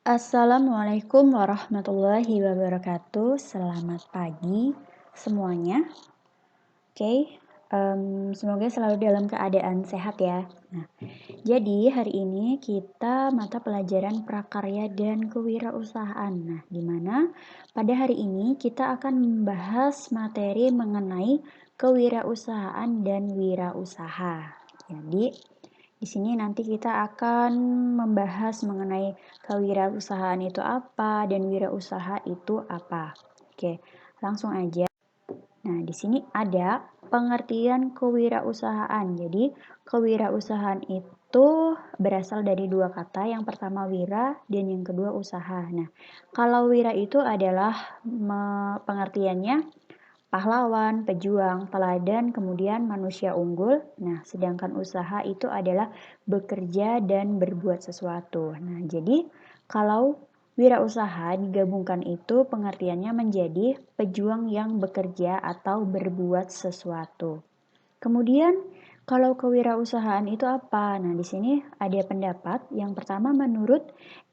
Assalamualaikum warahmatullahi wabarakatuh. Selamat pagi semuanya. Oke, semoga selalu dalam keadaan sehat ya. Nah, jadi hari ini kita mata pelajaran prakarya dan kewirausahaan. Nah, di mana pada hari ini kita akan membahas materi mengenai kewirausahaan dan wirausaha. Jadi, di sini nanti kita akan membahas mengenai kewirausahaan itu apa dan wirausaha itu apa. Oke, langsung aja. Nah, di sini ada pengertian kewirausahaan. Jadi, kewirausahaan itu berasal dari dua kata. Yang pertama wira dan yang kedua usaha. Nah, kalau wira itu adalah pengertiannya pahlawan, pejuang, teladan, kemudian manusia unggul. Nah, sedangkan usaha itu adalah bekerja dan berbuat sesuatu. Nah, jadi kalau wirausaha digabungkan itu pengertiannya menjadi pejuang yang bekerja atau berbuat sesuatu. Kemudian kalau kewirausahaan itu apa? Nah, di sini ada pendapat. Yang pertama menurut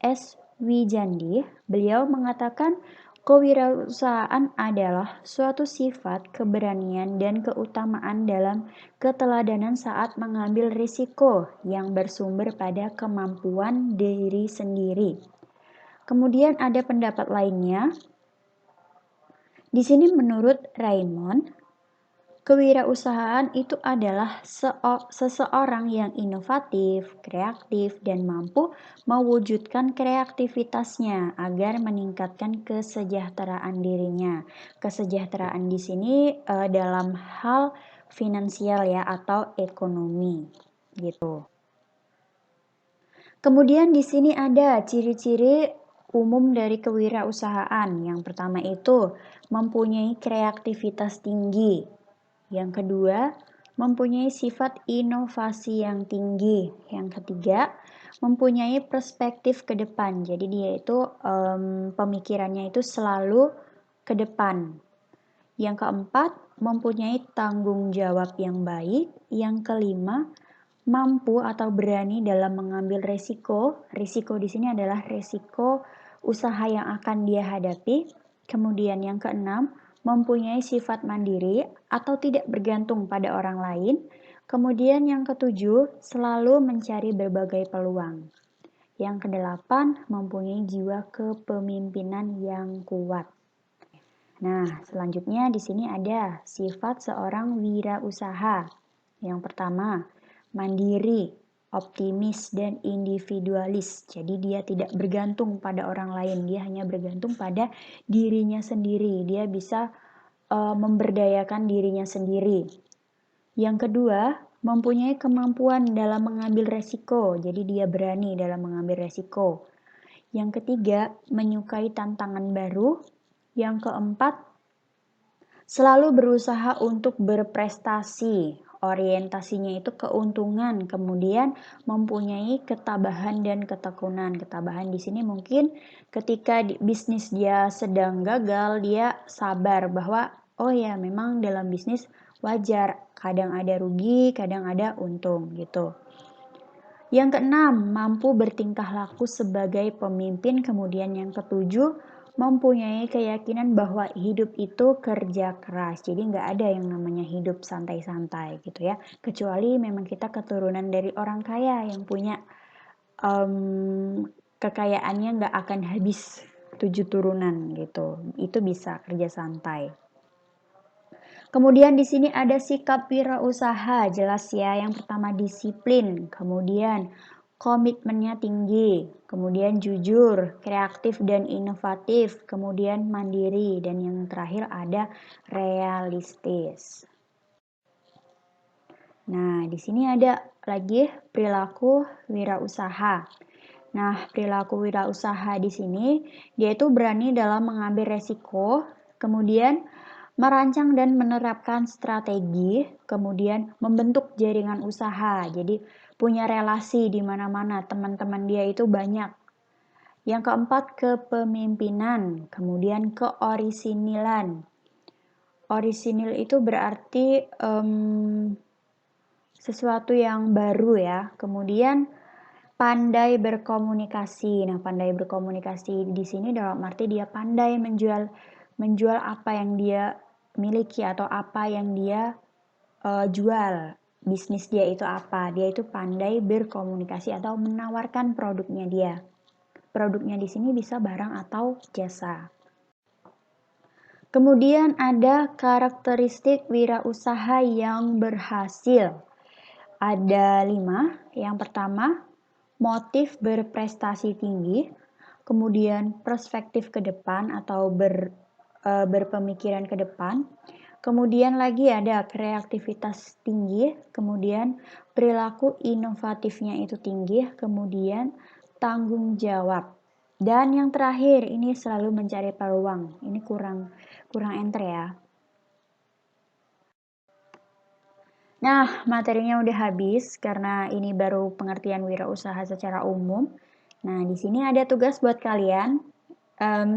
S. Wijandi, beliau mengatakan kewirausahaan adalah suatu sifat keberanian dan keutamaan dalam keteladanan saat mengambil risiko yang bersumber pada kemampuan diri sendiri. Kemudian ada pendapat lainnya. Di sini menurut Raymond, kewirausahaan itu adalah seseorang yang inovatif, kreatif, dan mampu mewujudkan kreativitasnya agar meningkatkan kesejahteraan dirinya. Kesejahteraan di sini dalam hal finansial ya atau ekonomi gitu. Kemudian di sini ada ciri-ciri umum dari kewirausahaan. Yang pertama itu mempunyai kreativitas tinggi. Yang kedua, mempunyai sifat inovasi yang tinggi. Yang ketiga, mempunyai perspektif ke depan. Jadi dia itu pemikirannya itu selalu ke depan. Yang keempat, mempunyai tanggung jawab yang baik. Yang kelima, mampu atau berani dalam mengambil resiko. Risiko di sini adalah resiko usaha yang akan dia hadapi. Kemudian yang keenam, mempunyai sifat mandiri atau tidak bergantung pada orang lain. Kemudian yang ketujuh, selalu mencari berbagai peluang. Yang kedelapan, mempunyai jiwa kepemimpinan yang kuat. Nah, selanjutnya di sini ada sifat seorang wirausaha. Yang pertama, mandiri, optimis, dan individualis. Jadi dia tidak bergantung pada orang lain, dia hanya bergantung pada dirinya sendiri. Dia bisa memberdayakan dirinya sendiri. Yang kedua, mempunyai kemampuan dalam mengambil resiko. Jadi dia berani dalam mengambil resiko. Yang ketiga, menyukai tantangan baru. Yang keempat, selalu berusaha untuk berprestasi. Orientasinya itu keuntungan, kemudian mempunyai ketabahan dan ketekunan. Ketabahan di sini mungkin ketika bisnis dia sedang gagal, dia sabar bahwa oh ya memang dalam bisnis wajar, kadang ada rugi, kadang ada untung gitu. Yang keenam, mampu bertingkah laku sebagai pemimpin. Kemudian yang ketujuh, mempunyai keyakinan bahwa hidup itu kerja keras. Jadi nggak ada yang namanya hidup santai-santai gitu ya. Kecuali memang kita keturunan dari orang kaya yang punya kekayaannya nggak akan habis 7 turunan gitu. Itu bisa kerja santai. Kemudian di sini ada sikap wirausaha, jelas ya. Yang pertama disiplin, kemudian komitmennya tinggi, kemudian jujur, kreatif dan inovatif, kemudian mandiri, dan yang terakhir ada realistis. Nah, di sini ada lagi perilaku wirausaha. Nah, perilaku wirausaha di sini dia itu berani dalam mengambil resiko, kemudian merancang dan menerapkan strategi, kemudian membentuk jaringan usaha. Jadi punya relasi di mana-mana, teman-teman dia itu banyak. Yang keempat, kepemimpinan, kemudian keorisinilan. Orisinil itu berarti sesuatu yang baru ya. Kemudian pandai berkomunikasi. Nah, pandai berkomunikasi di sini dalam arti dia pandai menjual apa yang dia miliki atau apa yang dia jual. Bisnis dia itu apa? Dia itu pandai berkomunikasi atau menawarkan produknya dia. Produknya di sini bisa barang atau jasa. Kemudian ada karakteristik wirausaha yang berhasil. Ada 5. Yang pertama, motif berprestasi tinggi. Kemudian perspektif ke depan atau berpemikiran ke depan. Kemudian lagi ada kreativitas tinggi. Kemudian perilaku inovatifnya itu tinggi. Kemudian tanggung jawab. Dan yang terakhir, ini selalu mencari peluang. Ini kurang enter ya. Nah, materinya udah habis karena ini baru pengertian wirausaha secara umum. Nah, di sini ada tugas buat kalian.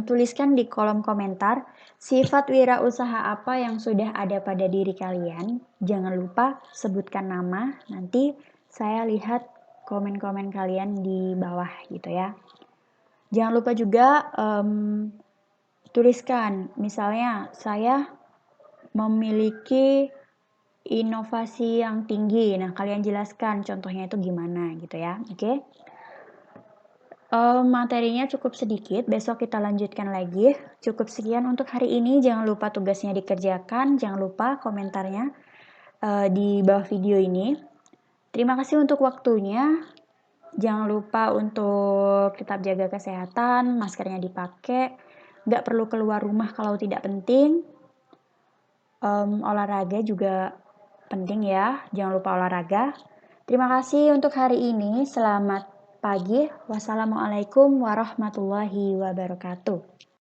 Tuliskan di kolom komentar sifat wirausaha apa yang sudah ada pada diri kalian. Jangan lupa sebutkan nama, nanti saya lihat komen-komen kalian di bawah gitu ya. Jangan lupa juga tuliskan, misalnya saya memiliki inovasi yang tinggi. Nah, kalian jelaskan contohnya itu gimana gitu ya. Oke. Materinya cukup sedikit, besok kita lanjutkan lagi. Cukup sekian untuk hari ini. Jangan lupa tugasnya dikerjakan, jangan lupa komentarnya di bawah video ini. Terima kasih untuk waktunya. Jangan lupa untuk tetap jaga kesehatan, maskernya dipakai, nggak perlu keluar rumah kalau tidak penting. Olahraga juga penting ya, jangan lupa olahraga. Terima kasih untuk hari ini, selamat pagi. Wassalamualaikum warahmatullahi wabarakatuh.